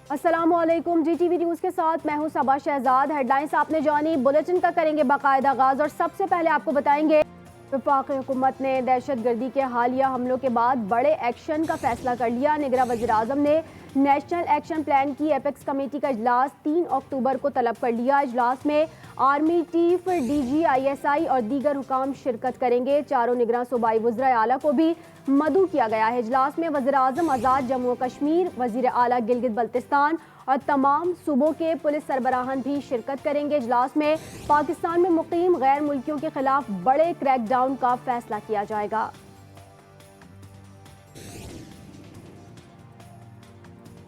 अस्सलामुअलैकुम। GTV news के साथ मैं हूं सबा शहजाद। हेडलाइंस आपने जानी, बुलेटिन का करेंगे बाकायदा आगाज़ और सबसे पहले आपको बताएंगे वफाकी हुकूमत ने दहशतगर्दी के हालिया हमलों के बाद बड़े एक्शन का फैसला कर लिया। निगरान वज़ीर आज़म ने नेशनल एक्शन प्लान की एपेक्स कमेटी का इजलास 3 अक्टूबर को तलब कर लिया। इजलास में आर्मी चीफ, DG, ISI और दीगर हुकाम शिरकत करेंगे। चारों निगरान सूबाई वज़राए आला को भी मदऊ किया गया है। इजलास में वज़ीर आज़म आज़ाद जम्मू कश्मीर, वज़ीर आला गिलगित बल्तिस्तान और तमाम सूबों के पुलिस सरबराहान भी शिरकत करेंगे। इजलास में पाकिस्तान में मुकीम गैर मुल्कियों के खिलाफ बड़े क्रैकडाउन का फैसला किया जाएगा।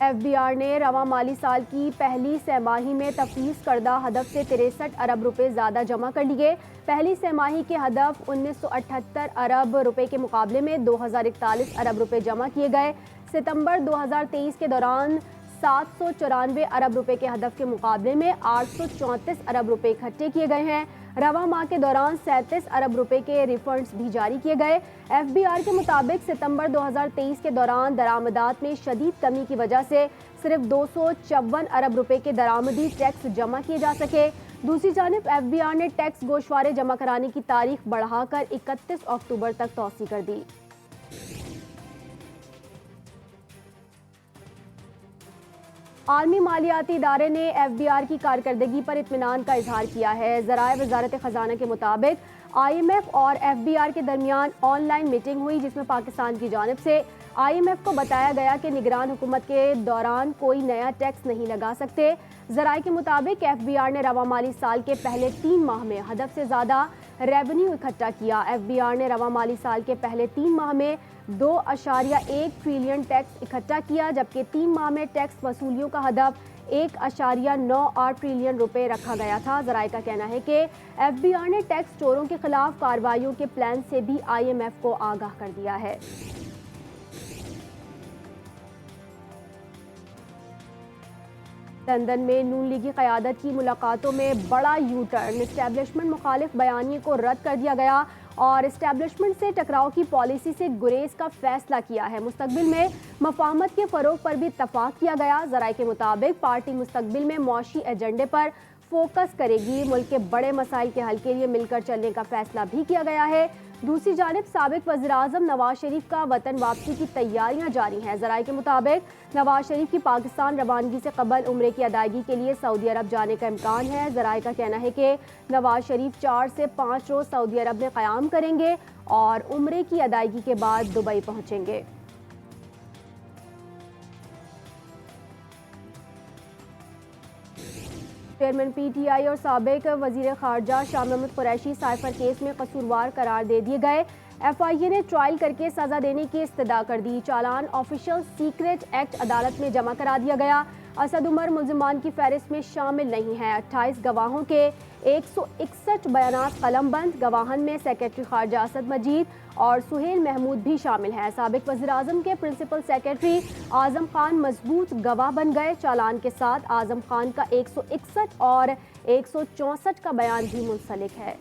FBR ने रवा माली साल की पहली सहमाही में तफवीज़ करदा हदफ से 63 अरब रुपए ज़्यादा जमा कर लिए। पहली सहमाही के हदफ 1978 अरब रुपए के मुकाबले में 2041 अरब रुपए जमा किए गए। सितंबर 2023 के दौरान 794 अरब रुपए के हदफ के मुकाबले में 834 अरब रुपए इकट्ठे किए गए हैं। रवा माह के दौरान 37 अरब रुपए के रिफंड्स भी जारी किए गए। FBR के मुताबिक सितंबर 2023 के दौरान दरामदात में शदीद कमी की वजह से सिर्फ 254 अरब रुपए के दरामदी टैक्स जमा किए जा सके। दूसरी जानिब FBR ने टैक्स गोशवारे जमा कराने की तारीख बढ़ाकर 31 अक्टूबर तक तौसी कर दी। आलमी मालियाती इदारे ने FBR की कारकर्दगी पर इत्मीनान का इजहार किया है। ज़राए वज़ारत ख़जाना के मुताबिक IMF और FBR के दरमियान ऑनलाइन मीटिंग हुई, जिसमें पाकिस्तान की जानिब से IMF को बताया गया कि निगरान हुकूमत के दौरान कोई नया टैक्स नहीं लगा सकते। ज़राए के मुताबिक FBR ने रवा माली साल के पहले 3 माह में हदफ से ज़्यादा रेवेन्यू इकट्ठा किया। FBR ने रवा माली साल के पहले 3 माह में 2.1 ट्रिलियन टैक्स इकट्ठा किया, जबकि 3 माह में टैक्स वसूलियों का हदफ 1.98 ट्रिलियन रुपए रखा गया था। ज़राए का कहना है कि FBR ने टैक्स चोरों के खिलाफ कार्रवाइयों के प्लान से भी IMF को आगाह कर दिया है। लंदन में नून लीगी क़यादत की मुलाकातों में बड़ा यू टर्न। इस्टेब्लिशमेंट मुखालिफ बयानिए को रद्द कर दिया गया और इस्टेब्लिशमेंट से टकराव की पॉलिसी से गुरेज का फैसला किया है। मुस्तकबिल में मफाहमत के फ़रोग पर भी इत्तफाक किया गया। ज़राए के मुताबिक पार्टी मुस्तकबिल में मौशी एजेंडे पर फोकस करेगी। मुल्क के बड़े मसाइल के हल के लिए मिलकर चलने का फैसला भी किया गया है। दूसरी जानिब साबिक वज़ीर आज़म नवाज शरीफ का वतन वापसी की तैयारियां जारी हैं। ज़राए के मुताबिक नवाज शरीफ की पाकिस्तान रवानगी से कबल उम्रे की अदायगी के लिए सऊदी अरब जाने का इम्कान है। ज़राए का कहना है कि नवाज शरीफ 4 से 5 रोज़ सऊदी अरब में क़याम करेंगे और उम्रे की अदायगी के बाद दुबई पहुँचेंगे। चेयरमैन PTI और साबिक वज़ीर ख़ारजा शाह महमूद कुरैशी साइफर केस में कसूरवार करार दे दिए गए। FIA ने ट्रायल करके सज़ा देने की इस्तदा कर दी। चालान ऑफिशियल सीक्रेट एक्ट अदालत में जमा करा दिया गया। असद उमर मुल्ज़िमान की फहरिस्त में शामिल नहीं है। 28 गवाहों के 161 बयानात कलमबंद। गवाहन में सेक्रेटरी ख़ारजा असद मजीद और सुहेल महमूद भी शामिल हैं। साबिक वज़ीर आज़म के प्रिंसिपल सेक्रेटरी आज़म खान मजबूत गवाह बन गए। चालान के साथ आज़म खान का 161 और 164 का बयान भी मुंसलिक है।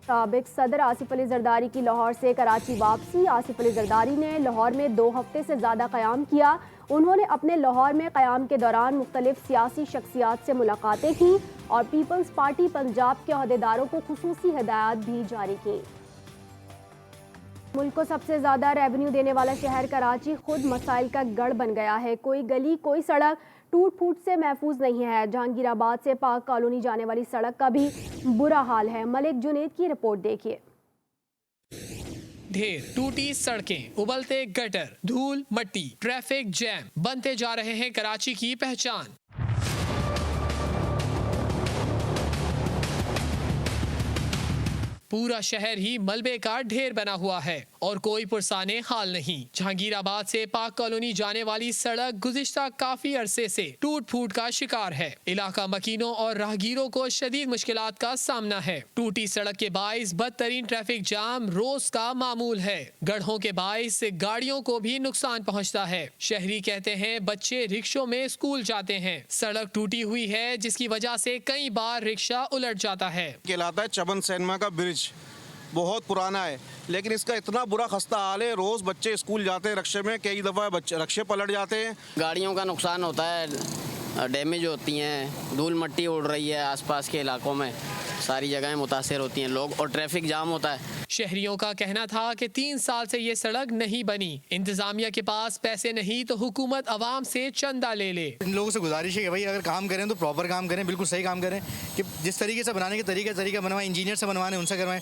साबिक सदर आसिफ अली जरदारी की लाहौर से कराची वापसी। आसिफ अली जरदारी ने लाहौर में 2 हफ्ते से ज़्यादा क़याम किया। उन्होंने अपने लाहौर में क़याम के दौरान मुख्तलिफ सियासी शख्सियात से मुलाकातें की और पीपल्स पार्टी पंजाब के अहदेदारों को खुसूसी हिदायत भी जारी की। मुल्क को सबसे ज़्यादा रेवेन्यू देने वाला शहर कराची खुद मसाइल का गढ़ बन गया है। कोई गली, कोई सड़क टूट फूट से महफूज नहीं है। जहांगीराबाद से पाक कॉलोनी जाने वाली सड़क का भी बुरा हाल है। मलिक जुनेद की रिपोर्ट देखिए। ढेर टूटी सड़कें, उबलते गटर, धूल मट्टी, ट्रैफिक जैम बनते जा रहे हैं कराची की पहचान। पूरा शहर ही मलबे का ढेर बना हुआ है और कोई पुरसाने हाल नहीं। जहांगीराबाद से पाक कॉलोनी जाने वाली सड़क गुज़िश्ता काफी अरसे से टूट फूट का शिकार है। इलाका मकीनों और राहगीरों को शदीद मुश्किलात का सामना है। टूटी सड़क के बाइस बदतरीन ट्रैफिक जाम रोज का मामूल है। गड्ढों के बाइस गाड़ियों को भी नुकसान पहुँचता है। शहरी कहते हैं बच्चे रिक्शों में स्कूल जाते हैं। सड़क टूटी हुई है जिसकी वजह से कई बार रिक्शा उलट जाता है। कहलाता है चबन सैनमा का ब्रिज, बहुत पुराना है, लेकिन इसका इतना बुरा खस्ता हाल है। रोज़ बच्चे स्कूल जाते हैं रक्शे में, कई दफ़ा बच्चे रक्शे पलट जाते हैं। गाड़ियों का नुकसान होता है, डैमेज होती हैं, धूल मिट्टी उड़ रही है आसपास के इलाकों में, सारी जगहें मुतासर होती हैं लोग, और ट्रैफिक जाम होता है। शहरियों का कहना था कि 3 साल से ये सड़क नहीं बनी, इंतजामिया के पास पैसे नहीं तो हुकूमत आवाम से चंदा ले ले। इन लोगों से गुजारिश है कि भाई अगर काम करें तो प्रॉपर काम करें, बिल्कुल सही काम करें, कि जिस तरीके से बनाने के तरीका बनवाएं, इंजीनियर से बनवाने उनसे करवाएं।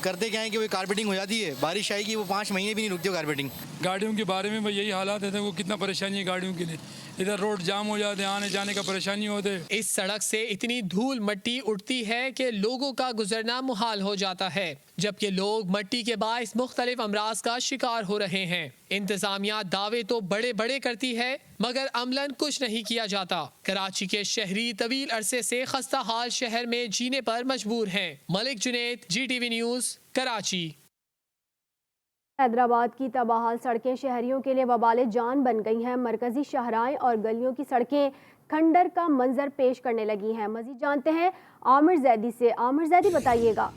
करते क्या है कि वो कारपेटिंग हो जाती है, बारिश आएगी वो 5 महीने भी नहीं रुकती कारपेटिंग। गाड़ियों के बारे में भाई यही हालात है, वो कितना परेशानी है गाड़ियों के लिए, इधर रोड जाम हो जाते हैं, आने जाने का परेशानी होते। इस सड़क से इतनी धूल मिट्टी उड़ती है कि लोगों का गुजरना मुहाल हो जाता है, जबकि लोग मिट्टी के बाइस मुख्तलिफ अमराज का शिकार हो रहे हैं। इंतजामिया दावे तो बड़े बड़े करती है मगर अमलन कुछ नहीं किया जाता। कराची के शहरी तवील अरसे से खस्ता हाल शहर में जीने पर मजबूर हैं। Malik Junaid, GTV news, Karachi. हैदराबाद की तबाहाल सड़कें शहरियों के लिए वबाले जान बन गई हैं। मरकजी शहराएं और गलियों की सड़कें खंडर का मंजर पेश करने लगी हैं। मजीद जानते हैं आमिर जैदी से। आमिर जैदी, बताइएगा।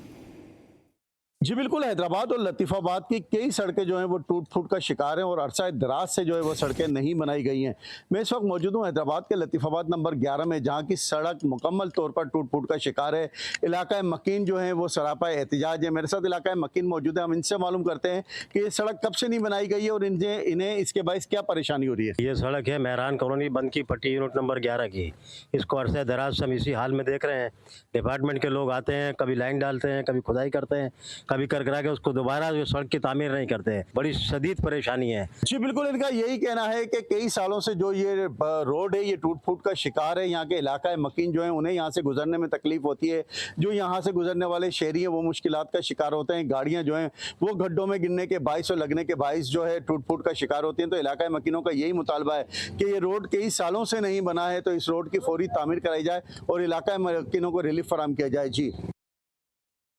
जी बिल्कुल, हैदराबाद और लतीफ़ाबाद की कई सड़कें जो हैं वो टूट फूट का शिकार हैं और अरसा दराज से जो है वो सड़कें नहीं बनाई गई हैं। मैं इस वक्त मौजूद हूँ हैदराबाद के लतीफ़ाबाद नंबर 11 में, जहाँ की सड़क मुकम्मल तौर पर टूट फूट का शिकार है। इलाका मकीन जो है वो सरापा एहतिजाज है। मेरे साथ इलाका मकीन मौजूद है, हम इनसे मालूम करते हैं कि ये सड़क कब से नहीं बनाई गई है और इन्हें इसके बायस क्या परेशानी हो रही है। ये सड़क है मेहरान कॉलोनी बंद की पट्टी यूनिट नंबर 11 की। इसको अरसा दराज से हम इसी हाल में देख रहे हैं। डिपार्टमेंट के लोग आते हैं, कभी लाइन डालते हैं, कभी खुदाई करते हैं, कभी कर के उसको दोबारा जो सड़क की तामीर नहीं करते हैं। बड़ी शदीद परेशानी है। जी बिल्कुल, इनका यही कहना है कि कई सालों से जो ये रोड है ये टूट फूट का शिकार है। यहाँ के इलाका मकीन जो है उन्हें यहाँ से गुजरने में तकलीफ होती है। जो यहाँ से गुजरने वाले शहरी हैं वो मुश्किलात का शिकार होते हैं। गाड़ियाँ जो हैं वो गड्ढों में गिरने के बाइस और लगने के बाइस जो है टूट फूट का शिकार होती हैं। तो इलाका मकीनों का यही मुतालबा है कि ये रोड कई सालों से नहीं बना है, तो इस रोड की फौरी तामीर कराई जाए और इलाका मकीनों को रिलीफ फराहम किया जाए। जी,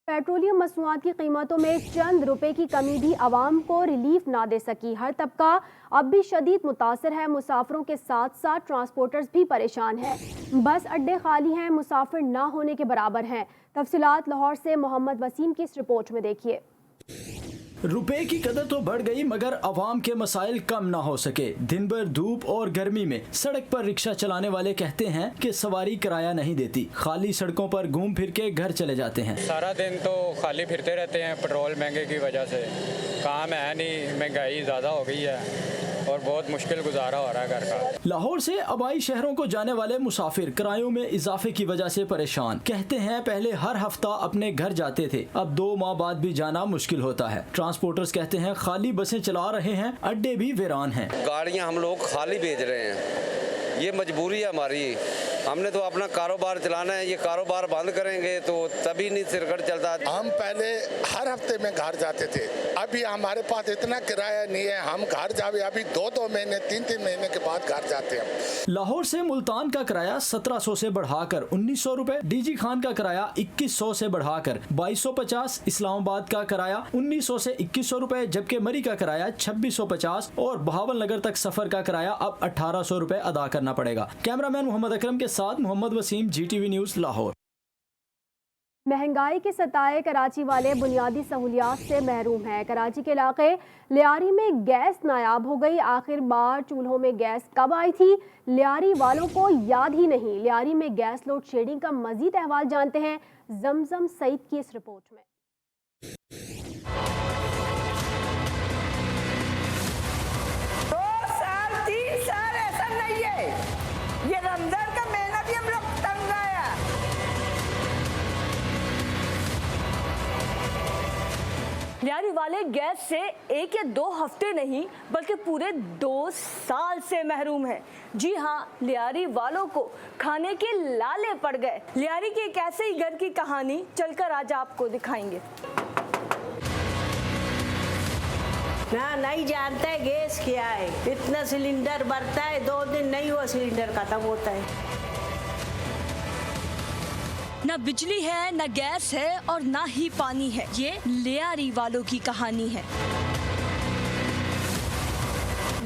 पेट्रोलियम मसनूआत की कीमतों में चंद रुपए की कमी भी आवाम को रिलीफ ना दे सकी। हर तबका अब भी शदीद मुतासर है। मुसाफिरों के साथ साथ ट्रांसपोर्टर्स भी परेशान हैं। बस अड्डे खाली हैं, मुसाफिर ना होने के बराबर हैं। तफसीलात लाहौर से मोहम्मद वसीम की इस रिपोर्ट में देखिए। रुपए की कदर तो बढ़ गई मगर अवाम के मसाइल कम ना हो सके। दिन भर धूप और गर्मी में सड़क पर रिक्शा चलाने वाले कहते हैं कि सवारी किराया नहीं देती, खाली सड़कों पर घूम फिर के घर चले जाते हैं। सारा दिन तो खाली फिरते रहते हैं, पेट्रोल महंगे की वजह से काम है नहीं, महंगाई ज़्यादा हो गई है और बहुत मुश्किल गुजारा हो रहा है घर का। लाहौर से आबाई शहरों को जाने वाले मुसाफिर किरायों में इजाफे की वजह से परेशान। कहते हैं पहले हर हफ्ता अपने घर जाते थे, अब 2 माह बाद भी जाना मुश्किल होता है। ट्रांसपोर्टर्स कहते हैं खाली बसें चला रहे हैं, अड्डे भी वीरान हैं। गाड़ियां हम लोग खाली भेज रहे हैं, ये मजबूरी है हमारी। हमने तो अपना कारोबार चलाना है, ये कारोबार बंद करेंगे तो तभी नहीं सिरकट चलता। हम पहले हर हफ्ते में घर जाते थे, अभी हमारे पास इतना किराया नहीं है, हम घर जावे अभी 2-2 महीने 3-3 महीने के बाद घर जाते हैं। लाहौर से मुल्तान का किराया 1700 से बढ़ाकर 1900 रुपए, डीजी खान का किराया 2100 से बढ़ाकर 2250, इस्लामाबाद का किराया 1900 से 2100 रुपए, जबकि मरी का किराया 2650 और बहावल नगर तक सफर का किराया अब 1800 रुपए अदा करना पड़ेगा। कैमरामैन मोहम्मद अकरम के साथ मोहम्मद वसीम, GTV न्यूज़, लाहौर। महंगाई के सताए कराची वाले बुनियादी सहूलियात से महरूम हैं। कराची के इलाके लियारी में गैस नायाब हो गई। आखिर बार चूल्हों में गैस कब आई थी, लियारी वालों को याद ही नहीं। लियारी में गैस लोड शेडिंग का मजीद अहवाल जानते हैं जमजम सईद की इस रिपोर्ट में। 2 साल 3 साल ऐसा नहीं है, ये रमजान का महीना भी हम लोग तंग आया। लियारी वाले गैस से 1 या 2 हफ्ते नहीं बल्कि पूरे 2 साल से महरूम हैं। जी हाँ, लियारी वालों को खाने के लाले पड़ गए। लियारी के एक ऐसे ही घर की कहानी चलकर आज आपको दिखाएंगे। ना नहीं जानता है गैस क्या है, इतना सिलेंडर भरता है, 2 दिन नहीं हुआ सिलेंडर खत्म होता है। ना बिजली है, ना गैस है और ना ही पानी है। ये लियारी वालों की कहानी है।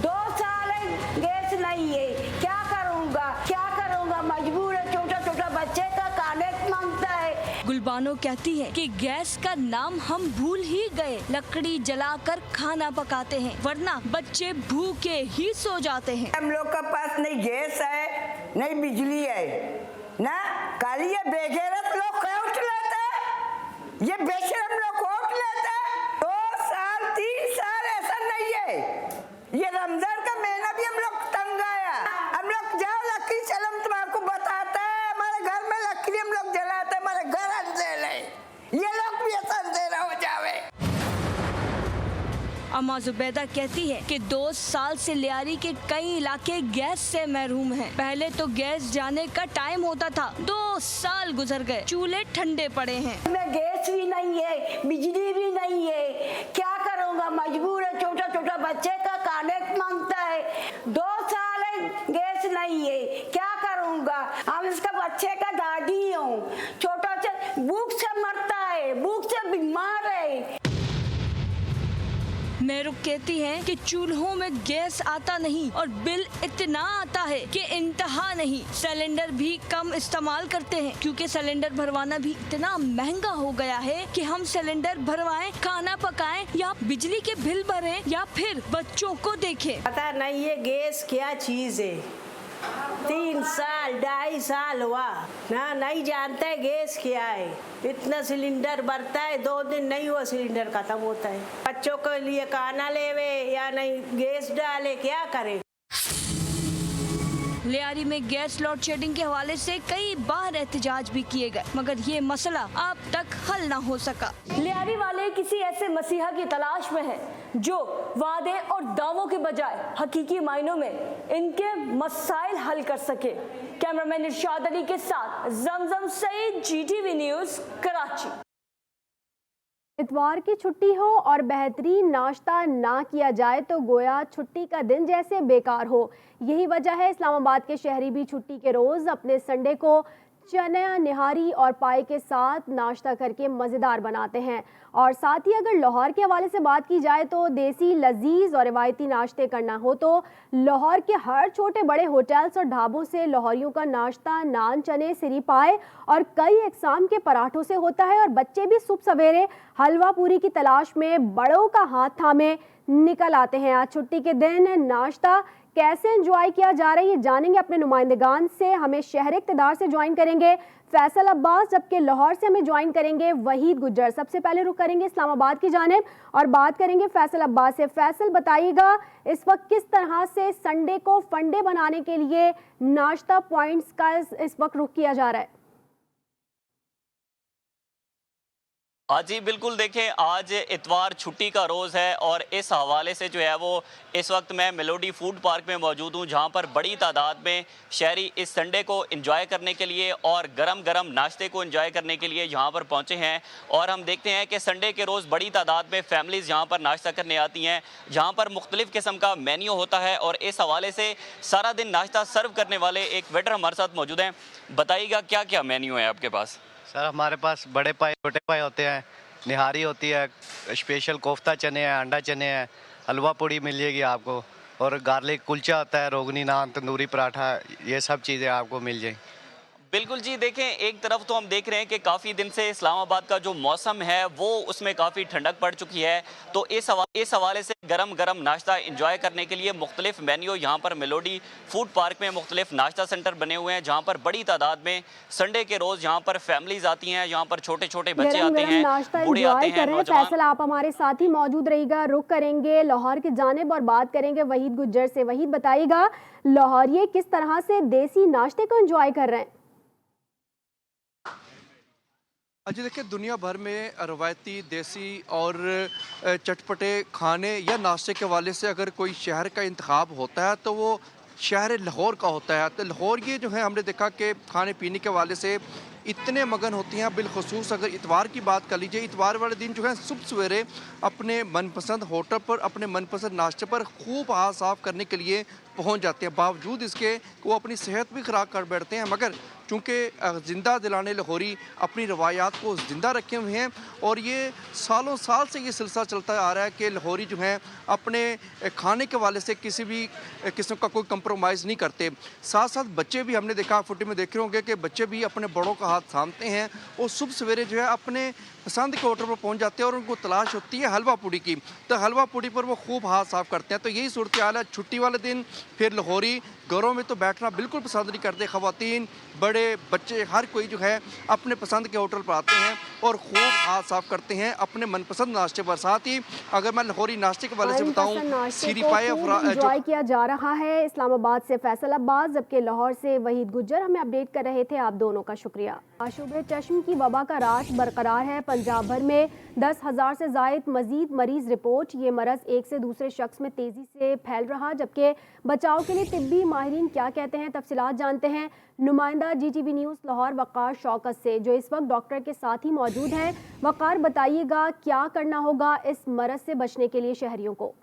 2 साल है गैस नहीं है, क्या करूँगा, मजबूर है। छोटा छोटा बच्चे का खाने मांगता है। गुलबाग बानो कहती है कि गैस का नाम हम भूल ही गए। लकड़ी जलाकर खाना पकाते हैं, वरना बच्चे भूखे ही सो जाते हैं। हम लोग का पास नहीं गैस है, नहीं बिजली है ना। काली ये बेगैरत लोग उठ लेते हैं, ये बेशरम लोग उठ लेते हैं। 2 साल 3 साल ऐसा नहीं है। ये रमजान का महीना भी हम लोग तंग आया। हम लोग जाओ लकड़ी चलो, हम तुम्हारे बताते हैं। हमारे घर में लकड़ी हम लोग जलाते हैं, हमारे घर अंधेरा है। ये लोग भी ऐसा अंधेरा हो जावे। अम्मा जुबैदा कहती है कि 2 साल से लियारी के कई इलाके गैस से महरूम हैं। पहले तो गैस जाने का टाइम होता था, 2 साल गुजर गए, चूल्हे ठंडे पड़े हैं। में गैस भी नहीं है, बिजली भी नहीं है, क्या करूँगा, मजबूर है। छोटा छोटा बच्चे का खाने मांगता है, 2 साल है गैस नहीं है, क्या करूँगा। हम इसका बच्चे का दादी हूँ, छोटा सा भूख से मरता है, भूख से बीमार है। मेहरुख कहती हैं कि चूल्हों में गैस आता नहीं और बिल इतना आता है कि इंतहा नहीं। सिलेंडर भी कम इस्तेमाल करते हैं क्योंकि सिलेंडर भरवाना भी इतना महंगा हो गया है कि हम सिलेंडर भरवाएं, खाना पकाएं या बिजली के बिल भरें या फिर बच्चों को देखें। पता नहीं ये गैस क्या चीज है। 3 साल 2.5 साल हुआ ना, नहीं जानते गैस क्या है। इतना सिलेंडर भरता है, 2 दिन नहीं हुआ सिलेंडर खत्म होता है। बच्चों के लिए खाना लेवे या नहीं गैस डाले, क्या करे। लियारी में गैस लोड शेडिंग के हवाले से कई बार एहतजाज भी किए गए, मगर ये मसला अब तक हल न हो सका। लियारी वाले किसी ऐसे मसीहा की तलाश में हैं जो वादे और दावों के बजाय हकीकी मायनों में इनके मसाइल हल कर सके। कैमरामैन इरशाद अली के साथ जमजम सईद, GTV न्यूज़, कराची। इतवार की छुट्टी हो और बेहतरीन नाश्ता ना किया जाए तो गोया छुट्टी का दिन जैसे बेकार हो। यही वजह है इस्लामाबाद के शहरी भी छुट्टी के रोज़ अपने संडे को चना निहारी और पाए के साथ नाश्ता करके मज़ेदार बनाते हैं। और साथ ही अगर लाहौर के हवाले से बात की जाए तो देसी लजीज और रिवायती नाश्ते करना हो तो लाहौर के हर छोटे बड़े होटल्स और ढाबों से लाहौरियों का नाश्ता नान, चने, सिरी पाए और कई अक़साम के पराठों से होता है। और बच्चे भी सुबह सवेरे हलवा पूरी की तलाश में बड़ों का हाथ थामे निकल आते हैं। आज छुट्टी के दिन नाश्ता कैसे एंजॉय किया जा रहा है ये जानेंगे अपने नुमाइंदगान से। हमें शहर इक़्तिदार से ज्वाइन करेंगे फैसल अब्बास, जबकि लाहौर से हमें ज्वाइन करेंगे वहीद गुज्जर। सबसे पहले रुख करेंगे इस्लामाबाद की जानिब और बात करेंगे फैसल अब्बास से। फैसल, बताइएगा इस वक्त किस तरह से संडे को फंडे बनाने के लिए नाश्ता पॉइंट्स का इस वक्त रुख किया जा रहा है? हाँ जी बिल्कुल, देखें आज इतवार छुट्टी का रोज़ है और इस हवाले से जो है वो इस वक्त मैं मेलोडी फूड पार्क में मौजूद हूँ, जहाँ पर बड़ी तादाद में शहरी इस संडे को एंजॉय करने के लिए और गरम गरम नाश्ते को एंजॉय करने के लिए यहाँ पर पहुँचे हैं। और हम देखते हैं कि संडे के रोज़ बड़ी तादाद में फैमिलीज़ यहाँ पर नाश्ता करने आती हैं, जहाँ पर मुख्तलिफ़ किस्म का मेन्यू होता है। और इस हवाले से सारा दिन नाश्ता सर्व करने वाले एक वेटर हमारे साथ मौजूद हैं। बताइएगा क्या क्या मेन्यू है आपके पास? सर हमारे पास बड़े पाए, छोटे पाए होते हैं, निहारी होती है, स्पेशल कोफ्ता चने हैं, अंडा चने हैं, हलवा पूड़ी मिल जाएगी आपको, और गार्लिक कुलचा होता है, रोगनी नान, तंदूरी पराठा, ये सब चीज़ें आपको मिल जाएंगी। बिल्कुल जी, देखें एक तरफ तो हम देख रहे हैं कि काफ़ी दिन से इस्लामाबाद का जो मौसम है वो उसमें काफ़ी ठंडक पड़ चुकी है, तो इस हवाले से गरम गरम नाश्ता एंजॉय करने के लिए मुख्तलिफ मेन्यू यहाँ पर मेलोडी फूड पार्क में मुख्तलिफ नाश्ता सेंटर बने हुए हैं, जहाँ पर बड़ी तादाद में संडे के रोज़ यहाँ पर फैमिलीज आती हैं, यहाँ पर छोटे छोटे बच्चे आते हैं, बूढ़े आते हैं, नौजवान। फैसल, आप हमारे साथ ही मौजूद रहिएगा। रुख करेंगे लाहौर की जानिब और बात करेंगे वहीद गुज्जर से। वहीद, बताइएगा लाहौरिये किस तरह से देसी नाश्ते को एंजॉय कर रहे हैं? जी देखिए, दुनिया भर में रवायती देसी और चटपटे खाने या नाश्ते के हवाले से अगर कोई शहर का इंतखाब होता है तो वो शहर लाहौर का होता है। तो लाहौर ये जो है हमने देखा कि खाने पीने के हवाले से इतने मगन होती हैं। बिलखसूस अगर इतवार की बात कर लीजिए, इतवार वाले दिन जो है सुबह सवेरे अपने मनपसंद होटल पर अपने मनपसंद नाश्ते पर खूब हाथ साफ करने के लिए पहुंच जाते हैं, बावजूद इसके कि वो अपनी सेहत भी ख़राब कर बैठते हैं। मगर चूँकि ज़िंदा दिलाने लाहौरी अपनी रवायात को ज़िंदा रखे हुए हैं और ये सालों साल से ये सिलसिला चलता आ रहा है कि लाहौरी जो हैं अपने खाने के वाले से किसी भी किस्म का कोई कंप्रोमाइज़ नहीं करते। साथ साथ बच्चे भी, हमने देखा फुटेज में देख रहे होंगे कि बच्चे भी अपने बड़ों का हाथ थामते हैं और सुबह सवेरे जो है अपने पसंद के होटल पर पहुंच जाते हैं और उनको तलाश होती है हलवा पूड़ी की, तो हलवा पूड़ी पर वो खूब हाथ साफ़ करते हैं। तो यही सूरत हाल है। छुट्टी वाले दिन फिर लाहौरी घरों में तो बैठना बिल्कुल पसंद नहीं करते। ख़वातीन, बड़े, बच्चे, हर कोई जो है अपने पसंद के होटल पर आते हैं और खूब हाथ साफ़ करते हैं अपने मनपसंद नाश्ते पर। साथ ही अगर मैं लाहौरी नाश्ते के वाले से बताऊँ, सीरी पाए एंजॉय किया जा रहा है। इस्लामाबाद से फैसल अब्बास, जबकि लाहौर से वहीद गुज्जर हमें अपडेट कर रहे थे। आप दोनों का शुक्रिया। आशूबे चश्म की वबा का राज बरकरार है। पंजाब भर में 10,000 से ज़ायद मजीद मरीज रिपोर्ट। ये मरज़ एक से दूसरे शख्स में तेज़ी से फैल रहा, जबकि बचाव के लिए तिब्बी माहिरीन क्या कहते हैं, तफसीलात जानते हैं नुमाइंदा GTV न्यूज़ लाहौर वक़ार शौकत से, जो इस वक्त डॉक्टर के साथ ही मौजूद हैं। वक़ार, बताइएगा क्या करना होगा इस मरज़ से बचने के लिए शहरियों को?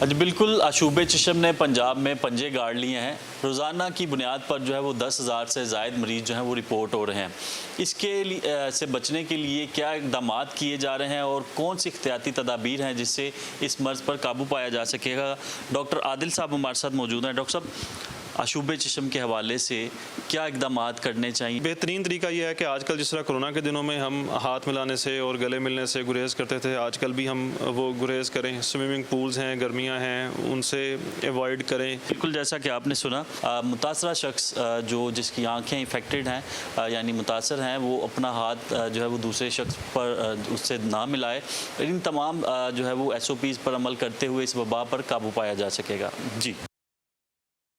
जी बिल्कुल, आशूबे चश्म ने पंजाब में पंजे गाड़ लिए हैं। रोज़ाना की बुनियाद पर जो है वो 10,000 से ज़ायद मरीज़ जो हैं वो रिपोर्ट हो रहे हैं। इसके लिए से बचने के लिए क्या इक़दाम किए जा रहे हैं और कौन सी एहतियाती तदाबीर हैं जिससे इस मर्ज़ पर काबू पाया जा सकेगा? डॉक्टर आदिल साहब हमारे साथ मौजूद हैं। डॉक्टर साहब, आशूबे चश्म के हवाले से क्या इक़दाम करने चाहिए? बेहतरीन तरीका यह है कि आजकल जिस तरह कोरोना के दिनों में हम हाथ मिलाने से और गले मिलने से गुरेज करते थे, आजकल भी हम वो गुरेज करें। स्विमिंग पूल्स हैं, गर्मियां हैं, उनसे एवॉइड करें। बिल्कुल, जैसा कि आपने सुना, मुतासरा शख्स जिसकी आँखें इफेक्टेड हैं यानी मुतासर हैं, वो अपना हाथ जो है वो दूसरे शख्स पर उससे ना मिलाए। इन तमाम जो है वो SOPs पर अमल करते हुए इस वबा पर काबू पाया जा सकेगा। जी।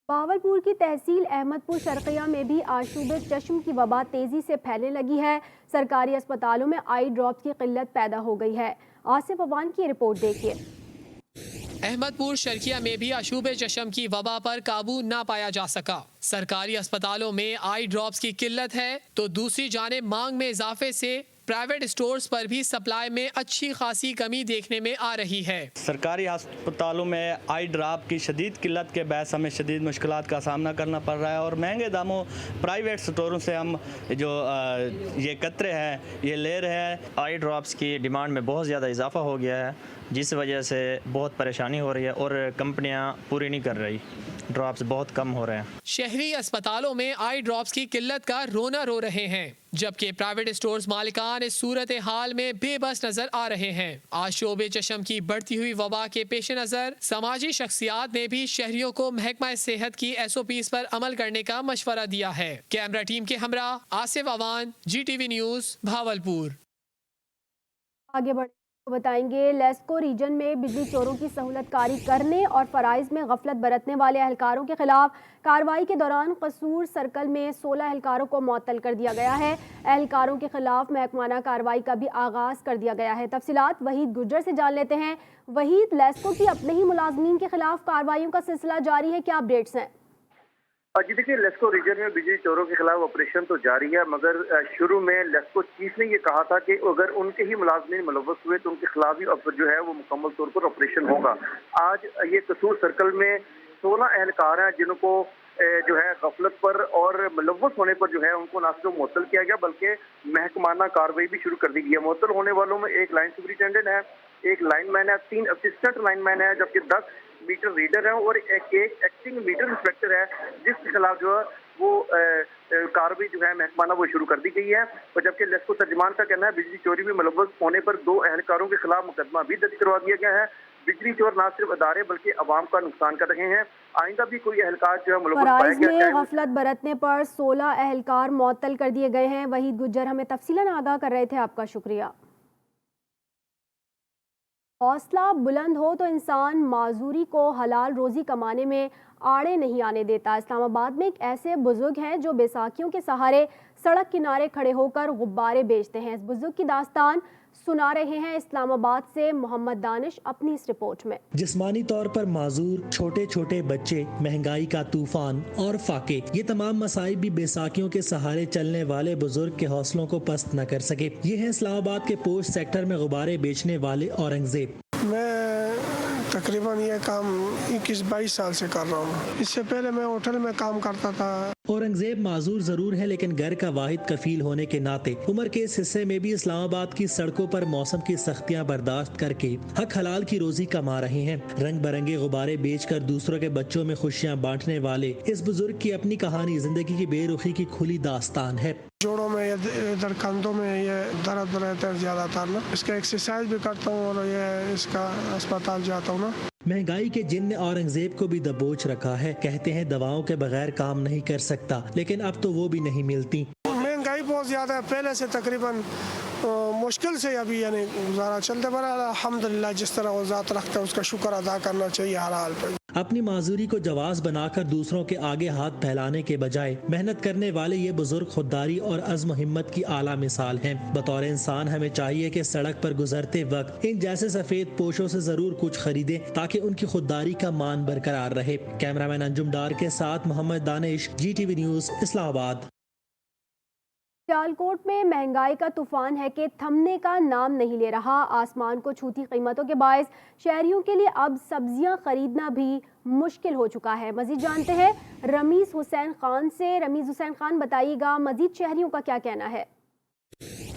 बावलपुर की तहसील अहमदपुर शर्किया में भी आशूबे चश्म की वबा तेज़ी से फैलने लगी है। सरकारी अस्पतालों में आई ड्रॉप्स की किल्लत पैदा हो गई है। आसिफ अवान की रिपोर्ट देखिए। अहमदपुर शर्किया में भी आशूबे चश्म की वबा पर काबू ना पाया जा सका। सरकारी अस्पतालों में आई ड्रॉप्स की किल्लत है तो दूसरी जानिब मांग में इजाफे से प्राइवेट स्टोर्स पर भी सप्लाई में अच्छी खासी कमी देखने में आ रही है। सरकारी अस्पतालों में आई ड्रॉप की शदीद किल्लत के बायस हमें शदीद मुश्किलात का सामना करना पड़ रहा है और महंगे दामों प्राइवेट स्टोरों से हम जो ये कतरे हैं ये ले रहे हैं। आई ड्रॉप्स की डिमांड में बहुत ज़्यादा इजाफा हो गया है, जिस वजह से बहुत परेशानी हो रही है और कंपनियां पूरी नहीं कर रही, ड्रॉप्स बहुत कम हो रहे हैं। शहरी अस्पतालों में आई ड्रॉप्स की किल्लत का रोना रो रहे हैं, जबकि प्राइवेट स्टोर्स मालिकान इस सूरत हाल में बेबस नजर आ रहे हैं। आशूबे चश्म की बढ़ती हुई वबा के पेश नजर समाजी शख्सियात ने भी शहरियों को महकमा सेहत की SOPs पर अमल करने का मशवरा दिया है। कैमरा टीम के हमरा आसिफ अवान, GTV न्यूज़, भावलपुर। आगे बढ़ बताएंगे, लेस्को रीजन में बिजली चोरों की सहूलत कारी करने और फराइज में गफलत बरतने वाले एहलकारों के खिलाफ कार्रवाई के दौरान कसूर सर्कल में 16 एहलकारों को मुअत्तल कर दिया गया है। एहलकारों के खिलाफ महकमाना कार्रवाई का भी आगाज कर दिया गया है। तफसीलात वहीद गुज्जर से जान लेते हैं। वहीद, लेस्को की अपने ही मुलाजमीन के खिलाफ कार्रवाइयों का सिलसिला जारी है, क्या अपडेट्स हैं? जी देखिए, लेस्को रीजन में बिजली चोरों के खिलाफ ऑपरेशन तो जारी है, मगर शुरू में लेस्को चीफ ने ये कहा था कि अगर उनके ही मुलाजमीन मुलव्वस हुए तो उनके खिलाफ ही जो है वो मुकम्मल तौर पर ऑपरेशन होगा। आज ये कसूर सर्कल में 16 एहलकार हैं जिनको जो है गफलत पर और मुलव्वस होने पर जो है उनको ना सिर्फ मुअत्तल किया गया बल्कि महकमाना कार्रवाई भी शुरू कर दी गई है। मुअत्तल होने वालों में एक लाइन सुपरिटेंडेंट है, एक लाइनमैन है, 3 असिस्टेंट लाइनमैन है, जबकि 10 मीटर रीडर है और एक एक्टिंग मीटर इंस्पेक्टर है, जिसके खिलाफ जो है वो कार्रवाई जो है महकमाना वो शुरू कर दी गई है। और जबकि लेस्को तर्जमान का कहना है बिजली चोरी में मुलव्वस होने पर 2 एहलकारों के खिलाफ मुकदमा भी दर्ज करवा दिया गया है। बिजली चोर न सिर्फ अदारे बल्कि अवाम का नुकसान कर रहे हैं। आइंदा भी कोई एहलकार जो है मुलव्वस पाया गया है। गफलत बरतने पर 16 एहलकार मुअत्तल कर दिए गए हैं। वहीद गुज्जर हमें तफसीलन आगाह कर रहे थे, आपका शुक्रिया। हौसला बुलंद हो तो इंसान माजूरी को हलाल रोजी कमाने में आड़े नहीं आने देता। इस्लामाबाद में एक ऐसे बुजुर्ग हैं जो बैसाखियों के सहारे सड़क किनारे खड़े होकर गुब्बारे बेचते हैं। इस बुजुर्ग की दास्तान सुना रहे हैं इस्लामाबाद से मोहम्मद दानिश अपनी इस रिपोर्ट में। जिस्मानी तौर पर माजूर, छोटे छोटे बच्चे, महंगाई का तूफान और फाके, ये तमाम मसाइब भी बैसाखियों के सहारे चलने वाले बुजुर्ग के हौसलों को पस्त न कर सके। ये है इस्लामाबाद के पोस्ट सेक्टर में गुब्बारे बेचने वाले औरंगजेब। मैं तकरीबन ये काम 21-22 साल से कर रहा हूँ। इससे पहले मैं होटल में काम करता था। औरंगजेब माजूर जरूर है, लेकिन घर का वाहिद कफील होने के नाते उम्र के इस हिस्से में भी इस्लामाबाद की सड़कों पर मौसम की सख्तियां बर्दाश्त करके हक हलाल की रोजी कमा रहे हैं। रंग बिरंगे गुब्बारे बेचकर दूसरों के बच्चों में खुशियां बांटने वाले इस बुजुर्ग की अपनी कहानी जिंदगी की बेरुखी की खुली दास्तान है। जोड़ों में इधर कंधों में ये दर्द रहता है ज़्यादातर ना, इसका एक्सरसाइज भी करता हूँ और ये इसका अस्पताल जाता हूँ ना। महंगाई के जिन ने औरंगजेब को भी दबोच रखा है। कहते हैं दवाओं के बगैर काम नहीं कर सकता, लेकिन अब तो वो भी नहीं मिलती। महंगाई बहुत ज़्यादा है, पहले से तकरीबन मुश्किल से अभी यानी गुजारा चलते पर अल्हम्दुलिल्लाह जिस तरह वो ज़ात रखता है उसका शुक्र अदा करना चाहिए हर हाल पर। अपनी माजूरी को जवाज बनाकर दूसरों के आगे हाथ फैलाने के बजाय मेहनत करने वाले ये बुजुर्ग खुददारी और अज़्म हिम्मत की आला मिसाल हैं। बतौर इंसान हमें चाहिए कि सड़क पर गुजरते वक्त इन जैसे सफेद पोशों से जरूर कुछ खरीदें ताकि उनकी खुददारी का मान बरकरार रहे। कैमरामैन अंजुम डार के साथ मोहम्मद दानिश, GTV न्यूज़, इस्लामाबाद। सियालकोट में महंगाई का तूफान है कि थमने का नाम नहीं ले रहा। आसमान को छूती कीमतों के बायस शहरियों के लिए अब सब्जियां खरीदना भी मुश्किल हो चुका है। मजीद जानते हैं रमीज हुसैन खान से। रमीज हुसैन खान, बताइएगा मजीद शहरियों का क्या कहना है?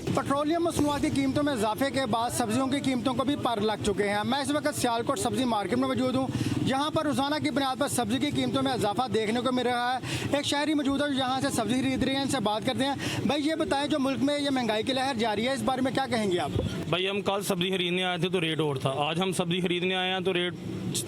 पेट्रोलियम मसनूआत की कीमतों में इजाफे के बाद सब्जियों की कीमतों को भी पर लग चुके हैं। मैं इस वक्त सियालकोट सब्जी मार्केट में मौजूद हूँ, जहाँ पर रोजाना की बुनियाद पर सब्जी की कीमतों में इजाफा देखने को मिल रहा है। एक शहरी मौजूद है जो यहाँ से सब्जी खरीद रहे हैं, इनसे बात करते हैं। भाई ये बताएं, जो मुल्क में ये महंगाई की लहर जारी है, इस बारे में क्या कहेंगे आप? भाई हम कल सब्जी खरीदने आए थे तो रेट और था, आज हम सब्जी खरीदने आए हैं तो रेट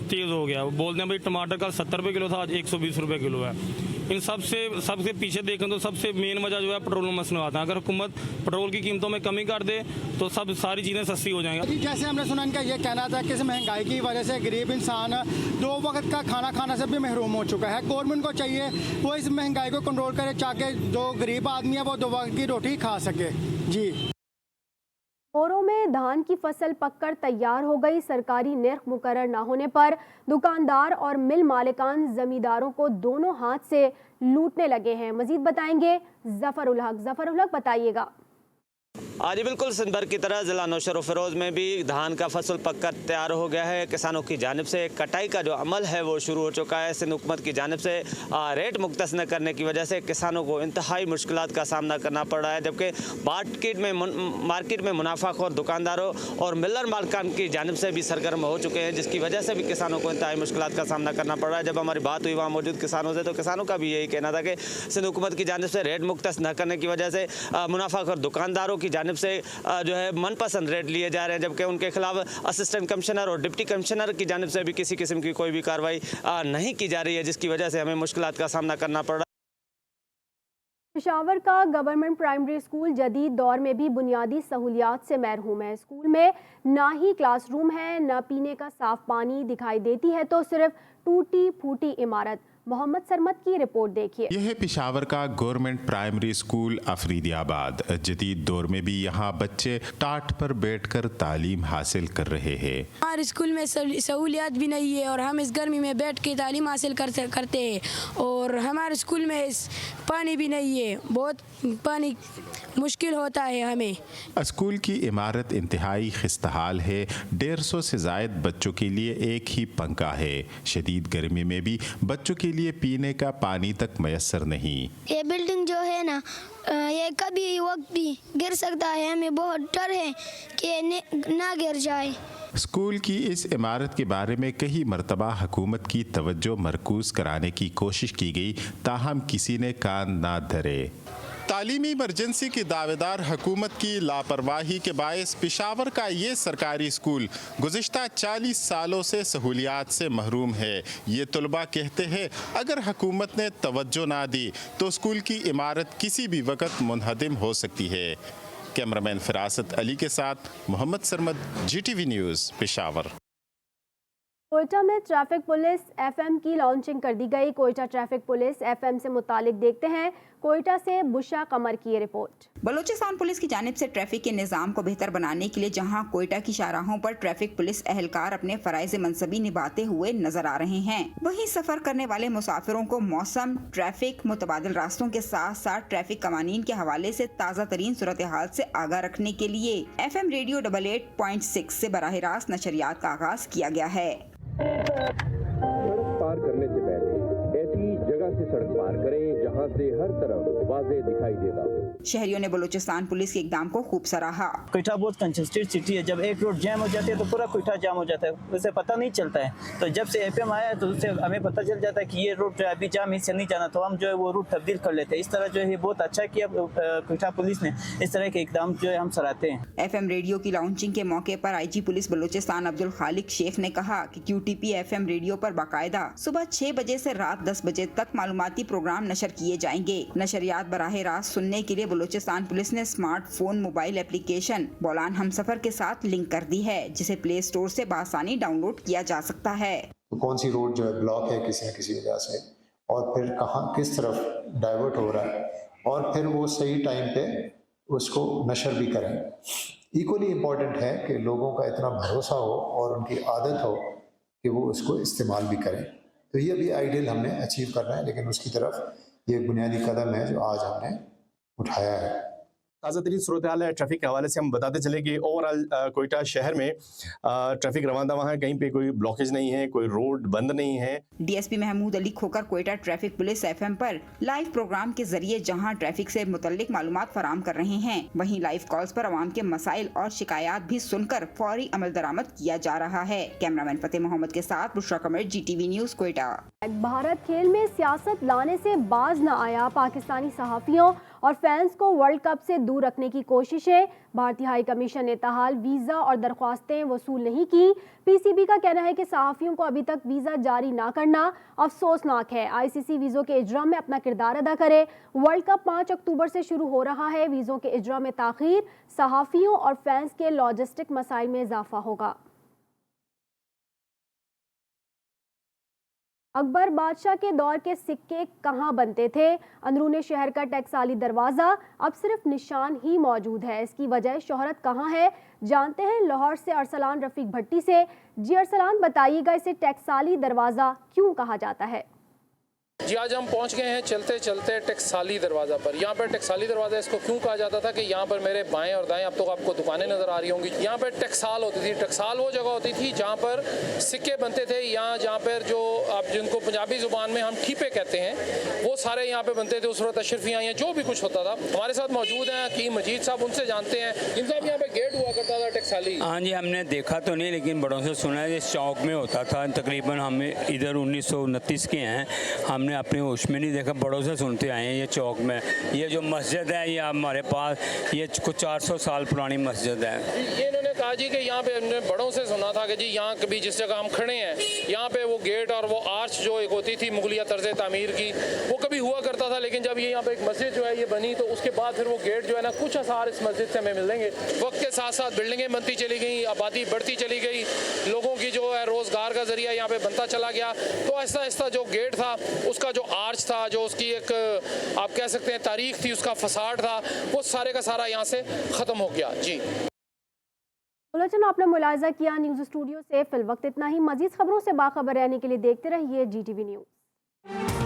तेज़ हो गया। बोलते हैं भाई टमाटर कल 70 रुपये किलो था, आज 120 रुपये किलो है। इन सबसे पीछे देखें तो सबसे मेन वजह जो है पेट्रोल मसनूआत है। अगर हुकूमत पेट्रोल की कीमतों में कमी कर दे तो सारी चीज़ें सस्ती हो जाएंगी। जैसे हमने सुना इनका ये कहना था कि इस महंगाई की वजह से गरीब इंसान 2 वक्त का खाना खाने से भी महरूम हो चुका है। गवर्नमेंट को चाहिए वो इस महंगाई को कंट्रोल करे ताकि जो गरीब आदमी है वो 2 वक्त की रोटी खा सके। जी, बोरों में धान की फसल पककर तैयार हो गई। सरकारी निर्ख मुकर्रर न होने पर दुकानदार और मिल मालिकान जमींदारों को दोनों हाथ से लूटने लगे हैं। मजीद बताएंगे जफर उल हक, बताइएगा। आज बिल्कुल सिंध भर की तरह ज़िला नौशहर फ़िरोज़ में भी धान का फसल पककर तैयार हो गया है। किसानों की जानिब से कटाई का जो अमल है वो शुरू हो चुका है। सिंध हुकूमत की जानिब से रेट मुख्तस न करने की वजह से किसानों को इंतहाई मुश्किलात का सामना करना पड़ रहा है, जबकि मार्केट में मुनाफाखोर दुकानदारों और मिलर मालिकान की जानिब से भी सरगर्म हो चुके हैं, जिसकी वजह से भी किसानों को इंतहाई मुश्किलात का सामना करना पड़ रहा है। जब हमारी बात हुई वहाँ मौजूद किसानों से, तो किसानों का भी यही कहना था कि सिंध हुकूमत की जानिब से रेट मुख्तस न करने की वजह से मुनाफाखोर दुकानदारों की जानिब से जो है मनपसंद रेट लिए जा रहे हैं, जबकि उनके खिलाफ असिस्टेंट कमिश्नर और डिप्टी कमिश्नर की जानिब से भी किसी किस्म की कोई भी कार्रवाई नहीं की जा रही है, जिसकी वजह से हमें मुश्किलात का सामना करना पड़ रहा है। पेशावर का गवर्नमेंट प्राइमरी स्कूल जदीद दौर में भी बुनियादी सहूलियात से महरूम है। स्कूल में ना ही क्लासरूम है, ना पीने का साफ पानी दिखाई देती है, तो सिर्फ टूटी फूटी इमारत। मोहम्मद सरमत की रिपोर्ट देखिए। यह है पेशावर का गवर्नमेंट प्राइमरी स्कूल अफरीदियाबाद। जदीद दौर में भी यहाँ बच्चे टाट पर बैठकर तालीम हासिल कर रहे हैं। हमारे स्कूल में सहूलियात भी नहीं है और हम इस गर्मी में बैठ के तालीम हासिल करते हैं, और हमारे स्कूल में पानी भी नहीं है, बहुत पानी मुश्किल होता है हमें। स्कूल की इमारत इंतहाई खस्ताहाल है। 150 से ज़ायद बच्चों के लिए एक ही पंखा है। शदीद गर्मी में भी बच्चों के लिए पीने का पानी तक मयसर नहीं। ये बिल्डिंग जो है ना, ये कभी वक्त भी गिर सकता है। हमें बहुत डर है कि ना गिर जाए। स्कूल की इस इमारत के बारे में कई मरतबा हुकूमत की तवज्जो मरकूज़ कराने की कोशिश की गई, ताहम किसी ने कान ना धरे। तालीमी इमरजेंसी की दावेदार हुकूमत की लापरवाही के बायस पेशावर का ये सरकारी स्कूल गुज़िश्ता 40 सालों से सहूलियात से महरूम है। ये तलबा कहते हैं अगर हुकूमत ने तवज्जो ना दी तो स्कूल की इमारत किसी भी वक्त मुनहदिम हो सकती है। कैमरामैन फिरासत अली के साथ मोहम्मद सरमद, GTV न्यूज़, पेशावर। कोयटा में ट्रैफिक पुलिस FM की लॉन्चिंग कर दी गई। कोयटा ट्रैफिक पुलिस FM से मुतालिक देखते हैं कोयटा से बुशा कमर की रिपोर्ट। बलूचिस्तान पुलिस की जानिब से ट्रैफिक के निज़ाम को बेहतर बनाने के लिए जहां कोयटा की शाहराहों पर ट्रैफिक पुलिस एहलकार अपने फराइज़ मनसबी निभाते हुए नजर आ रहे हैं, वहीं सफर करने वाले मुसाफिरों को मौसम, ट्रैफिक, मुतबादिल रास्तों के साथ साथ ट्रैफिक कवानीन के हवाले से ताज़ा तरीन सूरत हाल से आगाह रखने के लिए FM रेडियो 88.6 से बराह रास्त नशरियात का आगाज किया गया है। सड़क पार करने से पहले ऐसी जगह से सड़क पार करें जहां से हर तरफ वाज़ेह दिखाई देता हो। शहरियों ने बलूचिस्तान पुलिस के इकदाम को खूब सराहा। क्वेटा बहुत कंजेस्टेड सिटी है, जब एक रोड जैम हो जाती है तो पूरा क्वेटा जाम हो जाता है, उसे पता नहीं चलता है। तो जब से एफएम आया है तो उससे हमें पता चल जाता है कि ये रूट अभी जाम, इससे नहीं जाना, तो हम जो है वो रूट तब्दील कर लेते हैं। इस तरह जो है बहुत अच्छा किया क्वेटा पुलिस ने, इस तरह के इकदाम जो है हम सराहते हैं। एफएम रेडियो की लॉन्चिंग के मौके पर आईजी पुलिस बलूचिस्तान अब्दुल खालिक शेख ने कहा कि QTP FM रेडियो पर बाकायदा सुबह 6 बजे से रात 10 बजे तक मालूमाती प्रोग्राम नशर किए जाएंगे। नशरियात बराह रास्त सुनने के लिए बलूचिस्तान पुलिस ने smartphone mobile application Bolan Humsafar के साथ लिंक कर दी है, जिसे प्ले स्टोर से बआसानी डाउनलोड किया जा सकता है। तो कौन सी रोड जो है ब्लॉक है किसी न किसी वजह से, और फिर कहाँ किस तरफ डाइवर्ट हो रहा है, और फिर वो सही टाइम पे उसको नशर भी करें। इक्वली इम्पॉर्टेंट है कि लोगों का इतना भरोसा हो और उनकी आदत हो कि वो उसको इस्तेमाल भी करें। तो ये भी आइडियल हमने अचीव करना है, लेकिन उसकी तरफ ये बुनियादी कदम है जो आज हमने उठाया है। ताज़ा तरीन सूरत हाल है ट्रैफिक के हवाले से हम बताते चले कि ओवरऑल कोयटा शहर में ट्रैफिक रवाना है, कहीं पे कोई ब्लॉकेज नहीं है, कोई रोड बंद नहीं है। DSP महमूद अली खोकर कोयटा ट्रैफिक पुलिस FM पर लाइव प्रोग्राम के जरिए जहां ट्रैफिक से मुतल्लिक मालूमात फराम कर रहे हैं, वहीं लाइव कॉल्स पर आवाम के मसाइल और शिकायत भी सुनकर फौरी अमल दरामद किया जा रहा है। कैमरामैन फतेह मोहम्मद के साथ बुशरा कमर, GTV न्यूज़ कोयटा। भारत खेल में सियासत लाने से बाज न आया, पाकिस्तानी सहाफ़ियों और फैंस को वर्ल्ड कप से दूर रखने की कोशिशें। भारतीय हाई कमीशन ने ताहाल वीज़ा और दरख्वास्तें वसूल नहीं की। PCB का कहना है कि सहाफ़ियों को अभी तक वीज़ा जारी ना करना अफसोसनाक है। ICC वीज़ों के इजरा में अपना किरदार अदा करे। वर्ल्ड कप 5 अक्टूबर से शुरू हो रहा है। वीज़ों के इजरा में ताख़ीर सहाफ़ियों और फैंस के लॉजिस्टिक मसाइल में इजाफा होगा। अकबर बादशाह के दौर के सिक्के कहाँ बनते थे? अंदरूनी शहर का टकसाली दरवाज़ा अब सिर्फ निशान ही मौजूद है। इसकी वजह शोहरत कहाँ है, जानते हैं लाहौर से अरसलान रफ़ीक भट्टी से। जी अरसलान, बताइएगा इसे टकसाली दरवाज़ा क्यों कहा जाता है? जी, आज हम पहुंच गए हैं चलते चलते टकसाली दरवाज़ा पर। यहाँ पर टकसाली दरवाज़ा इसको क्यों कहा जाता था कि यहाँ पर मेरे बाएं और दाएं अब तो आपको दुकानें नज़र आ रही होंगी। यहाँ पर टकसाल होती थी। टकसाल वो जगह होती थी जहाँ पर सिक्के बनते थे, यहाँ जहाँ पर जो आप जिनको पंजाबी ज़ुबान में हम ठीपे कहते हैं, वो सारे यहाँ पे बनते थे। उस वक्त अशरफियाँ या जो भी कुछ होता था। हमारे साथ मौजूद हैं हकीम मजीद साहब, उनसे जानते हैं। इन साहब, यहाँ पे गेट हुआ करता था टकसाली? हाँ जी, हमने देखा तो नहीं, लेकिन बड़ों से सुना है इस चौक में होता था। तकरीबन हमें इधर 1929 के हैं, हमने अपने होश में नहीं देखा, बड़ों से सुनते आए हैं। ये चौक में ये जो मस्जिद है, ये हमारे पास ये कुछ 400 साल पुरानी मस्जिद है। ये इन्होंने कहा जी कि यहाँ पे हमने बड़ों से सुना था कि जी यहाँ कभी जिस जगह हम खड़े हैं, यहाँ पे वो गेट और वो आर्च जो एक होती थी मुगलिया तर्ज तामीर की, वो कभी हुआ करता था। लेकिन जब ये यहाँ पे एक मस्जिद जो है ये बनी, तो उसके बाद फिर वो गेट जो है ना, कुछ आसार इस मस्जिद से हमें मिलेंगे। वक्त के साथ साथ बिल्डिंगें बनती चली गई, आबादी बढ़ती चली गई, लोगों की जो है रोज़गार का जरिया यहाँ पे बनता चला गया। तो आहिस्ता आहिस्ता जो गेट था, उसका जो आर्च था, जो उसकी एक आप कह सकते हैं तारीख थी, उसका फसाड था, वो सारे का सारा यहाँ से ख़त्म हो गया। जी बुलेटिन आपने मुलाहिजा किया न्यूज़ स्टूडियो से। फिल वक्त इतना ही। मजीद खबरों से बाखबर रहने के लिए देखते रहिए GTV न्यूज़।